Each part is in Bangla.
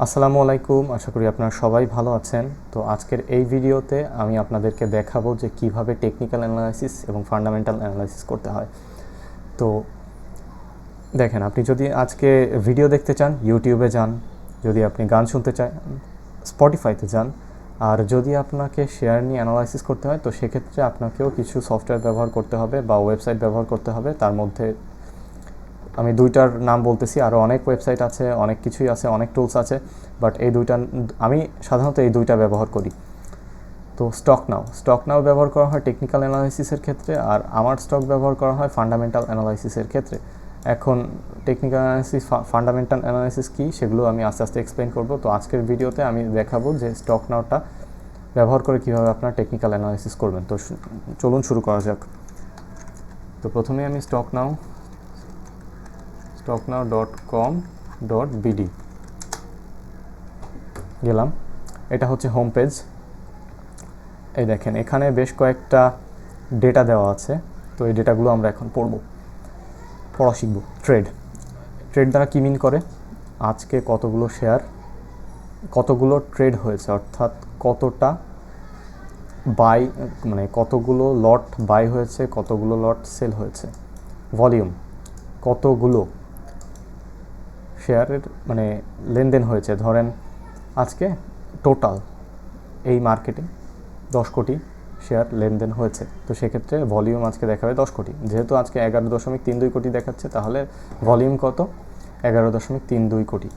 আসসালামু আলাইকুম, আশা করি আপনারা সবাই ভালো আছেন। তো আজকের এই ভিডিওতে আমি আপনাদেরকে দেখাবো যে কিভাবে টেকনিক্যাল অ্যানালাইসিস এবং ফান্ডামেন্টাল অ্যানালাইসিস করতে হয়। তো দেখেন, আপনি যদি আজকে ভিডিও দেখতে চান ইউটিউবে যান, যদি আপনি গান শুনতে চান স্পটিফাইতে যান, আর যদি আপনাকে শেয়ার নিয়ে অ্যানালাইসিস করতে হয় তো সেক্ষেত্রে আপনাকেও কিছু সফটওয়্যার ব্যবহার করতে হবে বা ওয়েবসাইট ব্যবহার করতে হবে। তার মধ্যে আমি দুইটার নাম বলতেছি, আরও অনেক ওয়েবসাইট আছে, অনেক কিছুই আছে, অনেক টুলস আছে, বাট এই দুইটা আমি সাধারণত এই দুইটা ব্যবহার করি। তো স্টক নাও ব্যবহার করা হয় টেকনিক্যাল অ্যানালাইসিসের ক্ষেত্রে, আর আমার স্টক ব্যবহার করা হয় ফান্ডামেন্টাল অ্যানালাইসিসের ক্ষেত্রে। এখন টেকনিক্যাল অ্যানালাইসিস, ফান্ডামেন্টাল অ্যানালাইসিস কী সেগুলো আমি আস্তে আস্তে এক্সপ্লেন করব। তো আজকের ভিডিওতে আমি দেখাবো যে স্টক নাওটা ব্যবহার করে কীভাবে আপনারা টেকনিক্যাল অ্যানালাইসিস করবেন। তো চলুন শুরু করা যাক। তো প্রথমে আমি stocknow.com.bd গেলাম। এটা হচ্ছে হোম পেজ। এই দেখেন, এখানে বেশ কয়েকটা ডেটা দেওয়া আছে। তো এই ডেটাগুলো আমরা এখন পড়া শিখব। ট্রেড দ্বারা কী মিন করে, আজকে কতগুলো শেয়ার, কতগুলো ট্রেড হয়েছে, অর্থাৎ কতটা বাই, মানে কতগুলো লট বাই হয়েছে, কতগুলো লট সেল হয়েছে। ভলিউম, কতগুলো শেয়ারের মানে লেনদেন হয়েছে। ধরেন আজকে টোটাল এই মার্কেটে 10 কোটি শেয়ার লেনদেন হয়েছে, তো সেক্ষেত্রে ভলিউম আজকে দেখাবে 10 কোটি। যেহেতু আজকে 11.32 কোটি দেখাচ্ছে, তাহলে ভলিউম কত? 11.32 কোটি।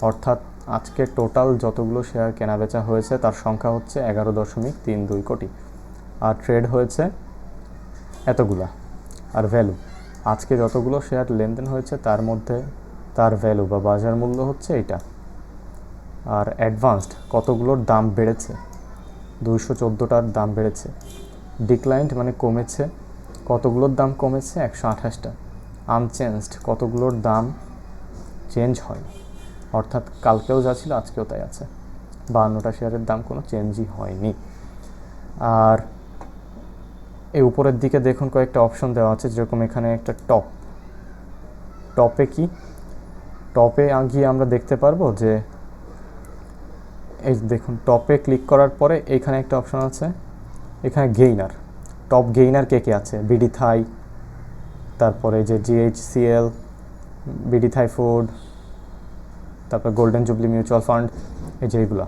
অর্থাৎ আজকে টোটাল যতগুলো শেয়ার কেনাবেচা হয়েছে তার সংখ্যা হচ্ছে 11.32 কোটি, আর ট্রেড হয়েছে এতগুলা। আর ভ্যালু, আজকে যতগুলো শেয়ার লেনদেন হয়েছে তার মধ্যে তার ভ্যালু বা বাজার মূল্য হচ্ছে এইটা। আর অ্যাডভান্সড, কতগুলোর দাম বেড়েছে, 214টার দাম বেড়েছে। ডিক্লাইন্ড মানে কমেছে, কতগুলোর দাম কমেছে, 128টা। আনচেঞ্জড, কতগুলোর দাম চেঞ্জ হয়, অর্থাৎ কালকেও যা ছিল আজকেও তাই আছে। 52টা শেয়ারের দাম কোনো চেঞ্জই হয়নি। আর এই উপরের দিকে দেখুন কয়েকটা অপশন দেওয়া আছে, যেরকম এখানে একটা টপে কি, টপে গিয়ে আমরা দেখতে পারবো যে এই দেখুন, টপে ক্লিক করার পরে এখানে একটা অপশন আছে, এখানে গেইনার, টপ গেইনার কে কে আছে, বিডি থাই, তারপরে যে জিএইচসিএল, বিডি থাই ফুড, তারপর গোল্ডেন জুবলি মিউচুয়াল ফান্ড, এই যেগুলো।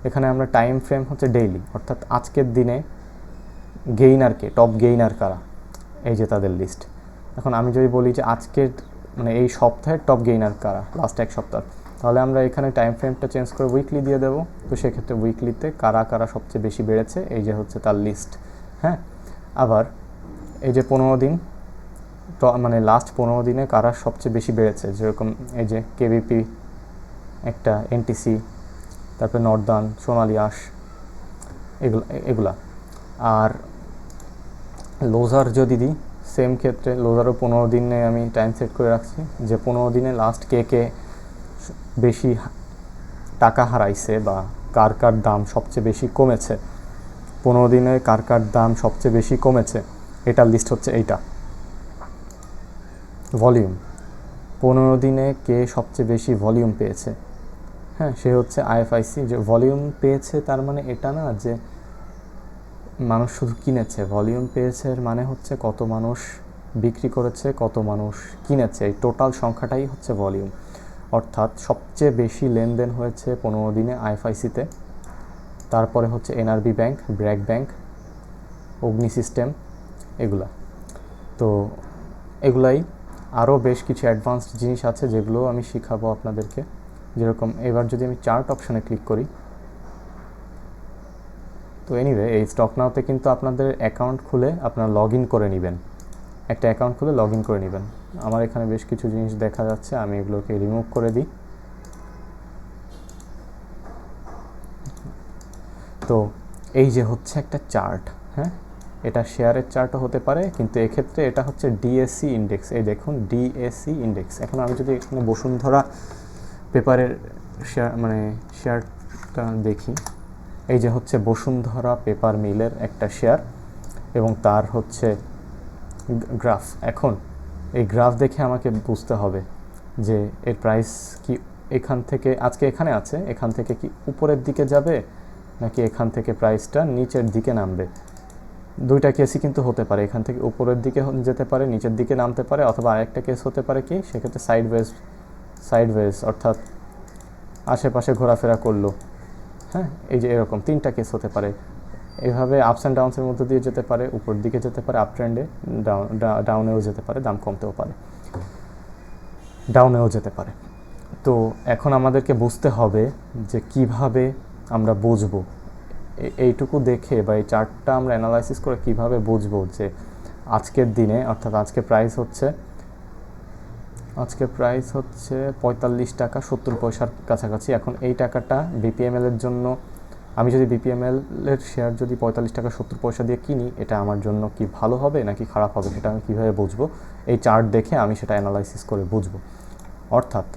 এখানে আমরা টাইম ফ্রেম হচ্ছে ডেইলি, অর্থাৎ আজকের দিনে গেইনারকে, টপ গেইনার কারা, এই যে তাদের লিস্ট। এখন আমি যদি বলি যে আজকের মানে এই সপ্তাহের টপ গেইনার কারা, লাস্ট এক সপ্তাহ, তাহলে আমরা এখানে টাইম ফ্রেমটা চেঞ্জ করে উইকলি দিয়ে দেবো। তো সেক্ষেত্রে উইকলিতে কারা কারা সবচেয়ে বেশি বেড়েছে, এই যে হচ্ছে তার লিস্ট। হ্যাঁ, আবার এই যে 15 দিন, মানে লাস্ট 15 দিনে কারা সবচেয়ে বেশি বেড়েছে, যেরকম এই যে কেবিপি একটা, এনটিসি, তারপরে নর্দার্ন, সোনালী আঁশ, এগুলা। আর লোজার যদি দিই, সেম ক্ষেত্রে লোজারও 15 দিনে আমি টাইম সেট করে রাখছি, যে 15 দিনে লাস্ট কে কে বেশি টাকা হারাইছে বা কার কার দাম সবচেয়ে বেশি কমেছে, 15 দিনে কার কার দাম সবচেয়ে বেশি কমেছে, এটার লিস্ট হচ্ছে এইটা। ভলিউম, 15 দিনে কে সবচেয়ে বেশি ভলিউম পেয়েছে, হ্যাঁ সে হচ্ছে আইএফআইসি। যে ভলিউম পেয়েছে তার মানে এটা না যে মানুষ শুধু কিনেছে, ভলিউম পেয়েছে এর মানে হচ্ছে কত মানুষ বিক্রি করেছে, কত মানুষ কিনেছে, এই টোটাল সংখ্যাটাই হচ্ছে ভলিউম। অর্থাৎ সবচেয়ে বেশি লেনদেন হয়েছে 15 দিনে আইএফআইসিতে, তারপরে হচ্ছে এনআরবি ব্যাংক, ব্র্যাক ব্যাংক, অগ্নি সিস্টেম, এগুলা। তো এগুলাই, আরও বেশ কিছু অ্যাডভান্সড জিনিস আছে যেগুলো আমি শেখাবো আপনাদেরকে। যেরকম এবার যদি আমি চার্ট অপশানে ক্লিক করি, তো এনিওয়ে এই স্টক নাওতে কিন্তু আপনাদের অ্যাকাউন্ট খুলে আপনারা লগ ইন করে নেবেন, একটা অ্যাকাউন্ট খুলে লগ ইন করে নেবেন। আমার এখানে বেশ কিছু জিনিস দেখা যাচ্ছে, আমি এগুলোকে রিমুভ করে দিই। তো এই যে হচ্ছে একটা চার্ট, হ্যাঁ এটা শেয়ারের চার্টও হতে পারে, কিন্তু এক্ষেত্রে এটা হচ্ছে ডিএসসি ইন্ডেক্স। এই দেখুন ডিএসসি ইন্ডেক্স। এখন আমি যদি এখানে বসুন্ধরা পেপারের শেয়ার মানে শেয়ারটা দেখি, এই যে হচ্ছে বসুন্ধরা পেপার মিলের একটা শেয়ার এবং তার হচ্ছে গ্রাফ। এখন এই গ্রাফ দেখে আমাকে বুঝতে হবে যে এর প্রাইস কি এখান থেকে আজকে এখানে আছে, এখান থেকে কি উপরের দিকে যাবে নাকি এখান থেকে প্রাইসটা নিচের দিকে নামবে? দুইটা কেসই কিন্তু হতে পারে, এখান থেকে উপরের দিকে যেতে পারে, নিচের দিকে নামতে পারে, অথবা আরেকটা কেস হতে পারে কি সেক্ষেত্রে সাইডওয়েজ অর্থাৎ আশেপাশে ঘোরাফেরা করলো। হ্যাঁ, এই যে এরকম 3টা কেস হতে পারে। এইভাবে আপস অ্যান্ড ডাউনসের মধ্যে দিয়ে যেতে পারে, উপর দিকে যেতে পারে আপ ট্রেন্ডে, ডাউনেও যেতে পারে, দাম কমতেও পারে, ডাউনেও যেতে পারে। তো এখন আমাদেরকে বুঝতে হবে যে কিভাবে আমরা বুঝবো, এইটুকু দেখে বা এই চার্টটা আমরা অ্যানালাইসিস করে কিভাবে বুঝবো যে আজকের দিনে অর্থাৎ আজকে প্রাইস হচ্ছে 45 টাকা 70 পয়সার কাছাকাছি। এখন এই টাকাটা বিপিএমএল এর জন্য, আমি যদি বিপিএমএল এর শেয়ার যদি 45 টাকা 70 পয়সা দিয়ে কিনি, এটা আমার জন্য কি ভালো হবে নাকি খারাপ হবে সেটা আমি কীভাবে বুঝবো? এই চার্ট দেখে আমি সেটা অ্যানালাইসিস করে বুঝবো। অর্থাৎ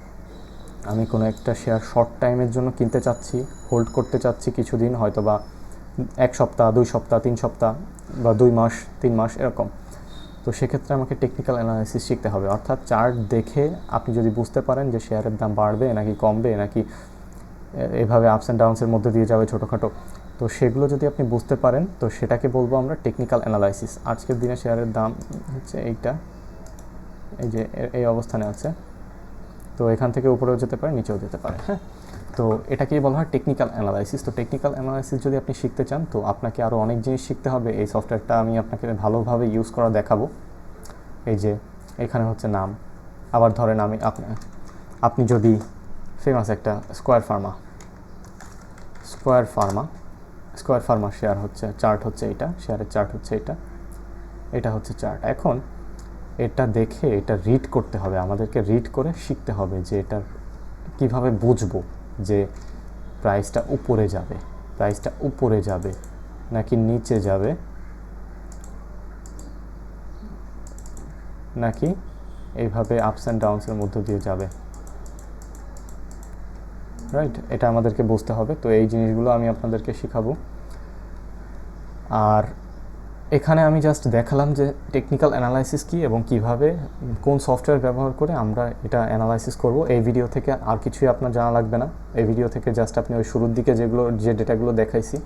আমি কোনো একটা শেয়ার শর্ট টাইমের জন্য কিনতে চাচ্ছি, হোল্ড করতে চাচ্ছি কিছুদিন, হয়তো বা 1 সপ্তাহ 2 সপ্তাহ 3 সপ্তাহ বা 2 মাস 3 মাস এরকম। তো সেক্ষেত্রে আমাকে টেকনিক্যাল অ্যানালাইসিস শিখতে হবে। অর্থাৎ চার্ট দেখে আপনি যদি বুঝতে পারেন যে শেয়ারের দাম বাড়বে নাকি কমবে নাকি এভাবে আপস অ্যান্ড ডাউনসের মধ্যে দিয়ে যাবে ছোটোখাটো, তো সেগুলো যদি আপনি বুঝতে পারেন তো সেটাকে বলবো আমরা টেকনিক্যাল অ্যানালাইসিস। আজকের দিনে শেয়ারের দাম হচ্ছে এইটা, এই যে এই অবস্থানে আছে, তো এখান থেকে উপরেও যেতে পারে নিচেও যেতে পারে। হ্যাঁ, তো এটাকেই বলা হয় টেকনিক্যাল অ্যানালাইসিস। তো টেকনিক্যাল অ্যানালাইসিস যদি আপনি শিখতে চান তো আপনাকে আরও অনেক জিনিস শিখতে হবে। এই সফটওয়্যারটা আমি আপনাকে ভালোভাবে ইউজ করা দেখাবো। এই যে এখানে হচ্ছে নাম, আবার ধরেন আপনি যদি ফেমাস একটা স্কোয়ার ফার্মা শেয়ার হচ্ছে, চার্ট হচ্ছে এটা, শেয়ারের চার্ট হচ্ছে এটা হচ্ছে চার্ট। এখন এটা দেখে এটা রিড করতে হবে, আমাদেরকে রিড করে শিখতে হবে যে এটা কিভাবে বুঝবো যে প্রাইসটা উপরে যাবে নাকি নিচে যাবে নাকি এইভাবে আপস অ্যান্ড ডাউনসের মধ্যে দিয়ে যাবে। রাইট, এটা আমাদেরকে বুঝতে হবে। তো এই জিনিসগুলো আমি আপনাদেরকে শেখাবো। আর এখানে আমি জাস্ট দেখালাম যে টেকনিক্যাল অ্যানালাইসিস কী এবং কিভাবে কোন সফটওয়্যার ব্যবহার করে আমরা এটা অ্যানালাইসিস করব। এই ভিডিও থেকে আর কিছুই আপনার জানা লাগবে না। এই ভিডিও থেকে জাস্ট আপনি ওই শুরুর দিকে যে ডেটাগুলো দেখাইছি,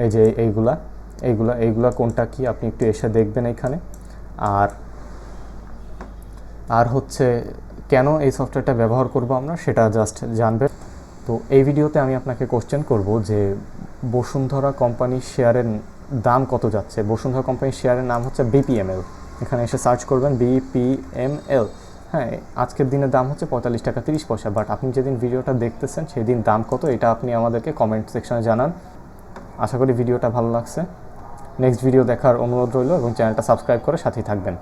এই যে এইগুলা কোনটা কি আপনি একটু এসে দেখবেন এখানে। আর হচ্ছে কেন এই সফটওয়্যারটা ব্যবহার করব আমরা সেটা জাস্ট জানবেন। তো এই ভিডিওতে আমি আপনাকে কোশ্চেন করব যে বসুন্ধরা কোম্পানির শেয়ারের দাম কত যাচ্ছে। বসুন্ধরা কোম্পানির শেয়ারের নাম হচ্ছে বিপিএমএল, এখানে এসে সার্চ করবেন বিপিএমএল। হ্যাঁ, আজকের দিনের দাম হচ্ছে 45 টাকা 30 পয়সা, বাট আপনি যেদিন ভিডিওটা দেখতেছেন সেই দিন দাম কত এটা আপনি আমাদেরকে কমেন্ট সেকশনে জানান। আশা করি ভিডিওটা ভালো লাগছে। নেক্সট ভিডিও দেখার অনুরোধ রইল এবং চ্যানেলটা সাবস্ক্রাইব করে সাথেই থাকবেন।